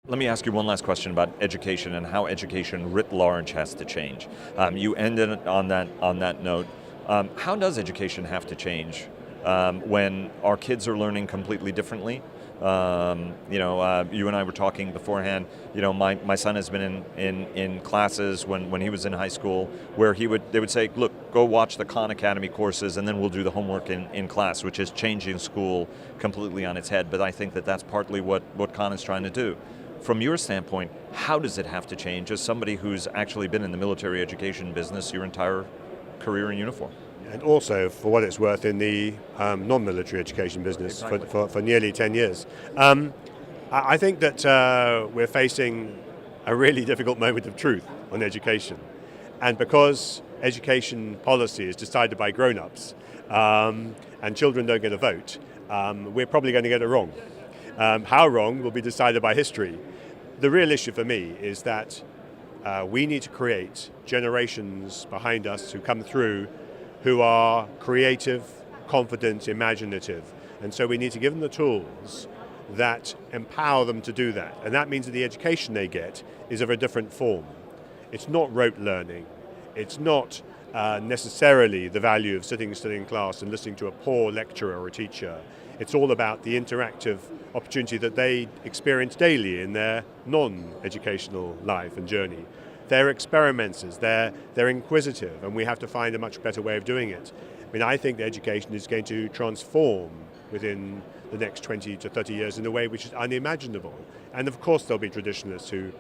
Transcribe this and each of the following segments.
Let me ask you one last question about education and how education writ large has to change. You ended on that note. How does education have to change when our kids are learning completely differently? You and I were talking beforehand. My son has been in classes when he was in high school where they would say, look, go watch the Khan Academy courses and then we'll do the homework in class, which is changing school completely on its head. But I think that that's partly what Khan is trying to do. From your standpoint, how does it have to change as somebody who's actually been in the military education business your entire career in uniform? And also, for what it's worth, in the non-military education business for nearly 10 years. I think that we're facing a really difficult moment of truth on education. And because education policy is decided by grown-ups and children don't get a vote, we're probably going to get it wrong. How wrong will be decided by history. The real issue for me is that we need to create generations behind us who come through who are creative, confident, imaginative. And so we need to give them the tools that empower them to do that. And that means that the education they get is of a different form. It's not rote learning. It's not necessarily the value of sitting still in class and listening to a poor lecturer or a teacher. It's all about the interactive opportunity that they experience daily in their non-educational life and journey. They're experimenters, they're inquisitive, and we have to find a much better way of doing it. I mean, I think that education is going to transform within the next 20 to 30 years in a way which is unimaginable. And of course there'll be traditionalists who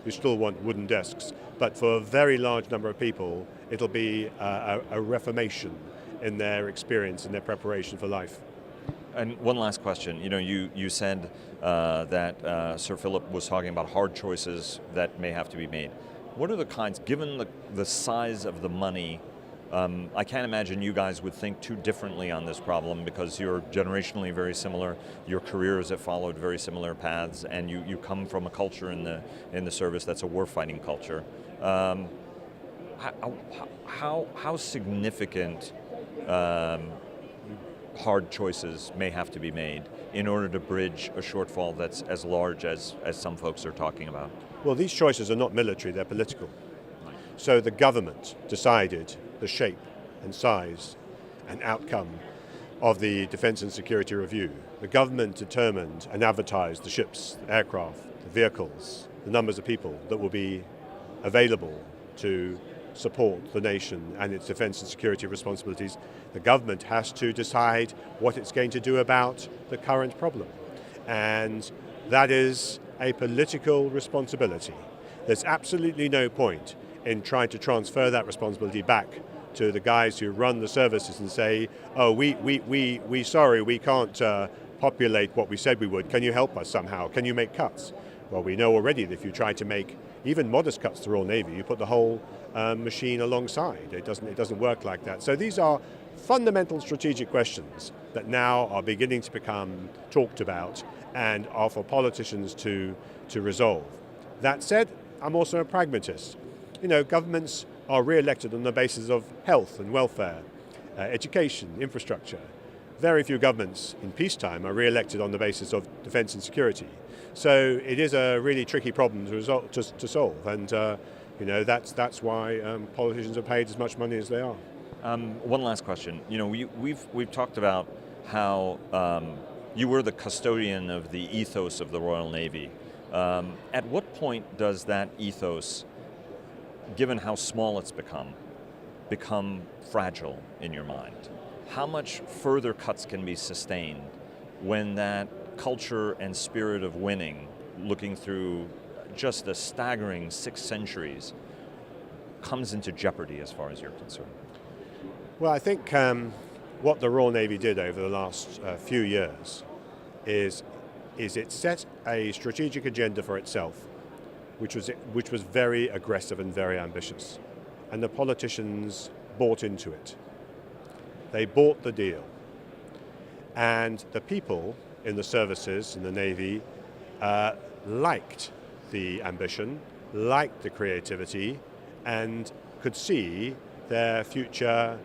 still want wooden desks, but for a very large number of people, it'll be a reformation in their experience and their preparation for life. And one last question. You said that Sir Philip was talking about hard choices that may have to be made. What are the kinds, given the size of the money, I can't imagine you guys would think too differently on this problem because you're generationally very similar, your careers have followed very similar paths, and you come from a culture in the service that's a warfighting culture. How significant hard choices may have to be made in order to bridge a shortfall that's as large as some folks are talking about? Well, these choices are not military, they're political. So the government decided the shape and size and outcome of the Defence and Security Review. The government determined and advertised the ships, the aircraft, the vehicles, the numbers of people that will be available to support the nation and its defence and security responsibilities. The government has to decide what it's going to do about the current problem. And that is a political responsibility. There's absolutely no point in trying to transfer that responsibility back to the guys who run the services and say, oh, we sorry, we can't populate what we said we would. Can you help us somehow? Can you make cuts? Well, we know already that if you try to make even modest cuts to the Royal Navy, you put the whole machine alongside. It doesn't work like that. So these are fundamental strategic questions that now are beginning to become talked about and are for politicians to resolve. That said, I'm also a pragmatist. Governments are re-elected on the basis of health and welfare, education, infrastructure. Very few governments in peacetime are re-elected on the basis of defence and security. So it is a really tricky problem to solve, and that's why politicians are paid as much money as they are. One last question. We've talked about how you were the custodian of the ethos of the Royal Navy. At what point does that ethos, given how small it's become fragile in your mind? How much further cuts can be sustained when that culture and spirit of winning, looking through just the staggering 6 centuries, comes into jeopardy as far as you're concerned? Well, I think what the Royal Navy did over the last few years is it set a strategic agenda for itself, which was very aggressive and very ambitious. And the politicians bought into it. They bought the deal. And the people in the services, in the Navy, liked the ambition, liked the creativity, and could see their future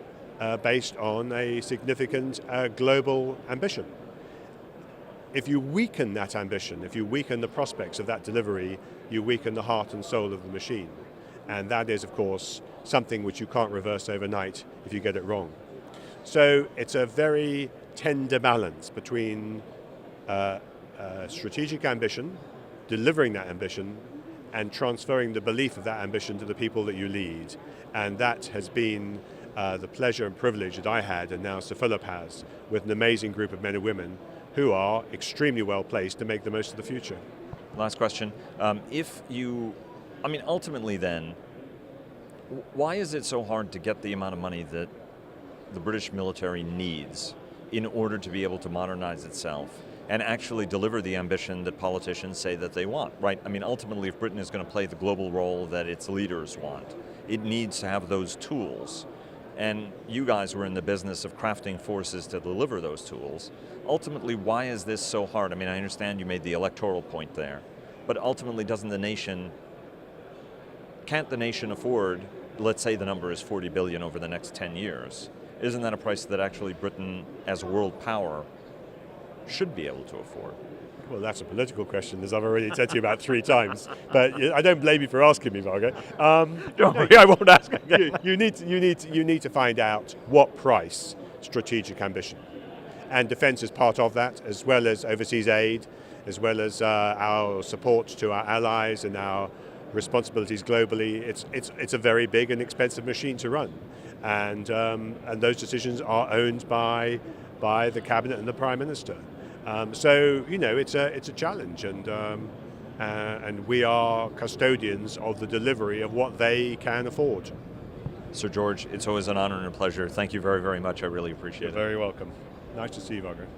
based on a significant global ambition. if you weaken that ambition, if you weaken the prospects of that delivery, you weaken the heart and soul of the machine. And that is, of course, something which you can't reverse overnight if you get it wrong. So it's a very tender balance between strategic ambition, delivering that ambition, and transferring the belief of that ambition to the people that you lead. And that has been the pleasure and privilege that I had, and now Sir Philip has, with an amazing group of men and women who are extremely well placed to make the most of the future. Last question. Ultimately then, why is it so hard to get the amount of money that the British military needs in order to be able to modernize itself and actually deliver the ambition that politicians say that they want, right? I mean, ultimately, if Britain is going to play the global role that its leaders want, it needs to have those tools. And you guys were in the business of crafting forces to deliver those tools. Ultimately, why is this so hard? I mean, I understand you made the electoral point there, but ultimately, can't the nation afford, let's say the number is 40 billion over the next 10 years, isn't that a price that actually Britain, as a world power, should be able to afford? Well, that's a political question, as I've already said to you about 3 times. But I don't blame you for asking me, Margot. Don't worry, I won't ask again. You need to find out what price strategic ambition, and defence is part of that, as well as overseas aid, as well as our support to our allies and our responsibilities globally. It's a very big and expensive machine to run, and those decisions are owned by the cabinet and the Prime Minister. So it's a challenge, and we are custodians of the delivery of what they can afford. Sir George, it's always an honor and a pleasure. Thank you very, very much. I really appreciate it. You're very welcome. Nice to see you, Margaret.